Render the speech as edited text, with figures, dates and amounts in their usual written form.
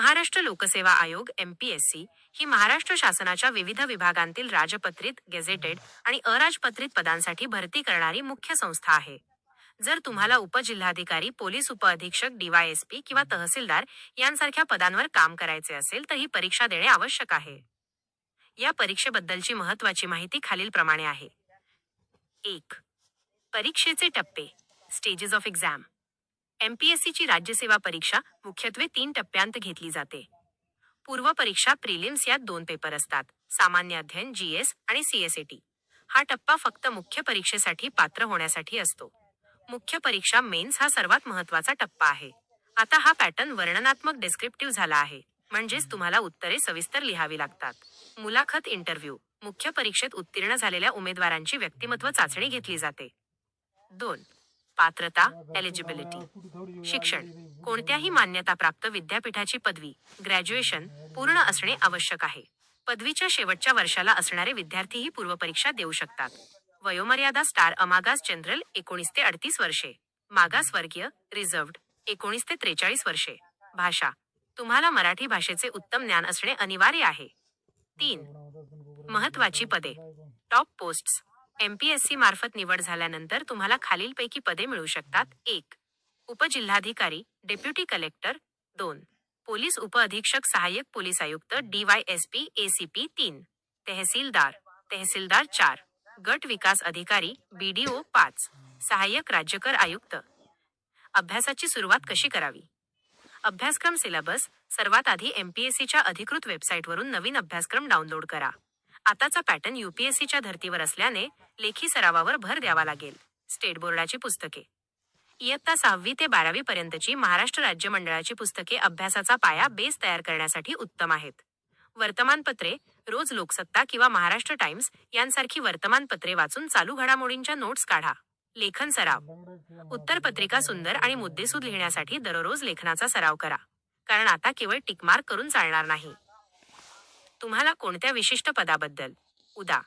महाराष्ट्र लोकसेवा आयोग MPSC ही महाराष्ट्र शासनाच्या विविध विभागांतील राजपत्रित, गेझेटेड आणि अराजपत्रित पदांसाठी भरती करणारी मुख्य संस्था आहे. जर तुम्हाला उपजिल्हाधिकारी, पोलीस उपअधीक्षक, DYSP किंवा तहसीलदार यांसारख्या पदांवर काम करायचे असेल तर ही परीक्षा देणे आवश्यक आहे. या परीक्षेबद्दलची महत्त्वाची माहिती खालीलप्रमाणे आहे. 1. परीक्षेचे टप्पे, स्टेजेस ऑफ एक्झाम. MPSCची राज्यसेवा परीक्षा मुख्यत्वे 3 टप्प्यांत घेतली जाते. पूर्व परीक्षा प्रिलिम्स यात 2 पेपर असतात, सामान्य अध्ययन GS आणि CSAT. हा टप्पा फक्त मुख्य परीक्षेसाठी पात्र होण्यासाठी असतो. मुख्य परीक्षा मेन्स हा सर्वात महत्त्वाचा टप्पा आहे. आता हा पॅटर्न वर्णनात्मक डिस्क्रिप्टिव्ह झाला आहे, म्हणजेच तुम्हाला उत्तरे सविस्तर लिहावी लागतात. मुलाखत इंटरव्ह्यू. मुख्य परीक्षेत उत्तीर्ण झालेल्या उमेदवारांची व्यक्तिमत्व चाचणी घेतली जाते. 2. पात्रता, एलिजिबिलिटी. शिक्षण. कोणत्याही मान्यताप्राप्त विद्यापीठाची पदवी, ग्रॅज्युएशन, पूर्ण असणे आवश्यक आहे. पदवीच्या शेवटच्या वर्षाला असणारे विद्यार्थीही पूर्वपरीक्षा देऊ शकतात. वयोमर्यादा स्टार अमागास जनरल 19 ते 38 वर्षे. मागासवर्गीय रिझर्व्ड 19 ते 43 वर्षे. भाषा. तुम्हाला मराठी भाषेचे उत्तम ज्ञान असणे अनिवार्य आहे. 3. महत्त्वाची पदे. Top posts. MPSC मार्फत निवड झाल्यानंतर तुम्हाला खालीलपैकी पदे मिळू शकतात. 1. उपजिल्हाधिकारी, डेप्युटी कलेक्टर. 2. पोलीस उपअधीक्षक, सहाय्यक पोलीस आयुक्त, DYSP, ACP. 3. तहसीलदार. 4. गट विकास अधिकारी, BDO. 5. सहाय्यक राज्यकर आयुक्त. अभ्यासाची सुरुवात कशी करावी? अभ्यासक्रम सिलेबस. सर्वात आधी MPSCच्या अधिकृत वेबसाईटवरून नवीन अभ्यासक्रम डाउनलोड करा. आताचा पॅटर्न UPSCच्या धर्तीवर असल्याने लेखी सरावावर भर द्यावा लागेल. स्टेट बोर्डाची पुस्तके. इयत्ता 6वी ते 12वी पर्यंतची महाराष्ट्र राज्य मंडळाची पुस्तके अभ्यासाचा पाया बेस तयार करण्यासाठी उत्तम आहेत. वर्तमानपत्रे. रोज लोकसत्ता किंवा महाराष्ट्र टाइम्स यांसारखी वर्तमानपत्रे वाचून चालू घडामोडींच्या नोट्स काढा. लेखन सराव. उत्तरपत्रिका सुंदर आणि मुद्देसूद लिहिण्यासाठी दररोज लेखनाचा सराव करा, कारण आता केवळ टिकमार्क करून चालणार नाही. तुम्हाला कोणत्या विशिष्ट पदाबद्दल, उदा.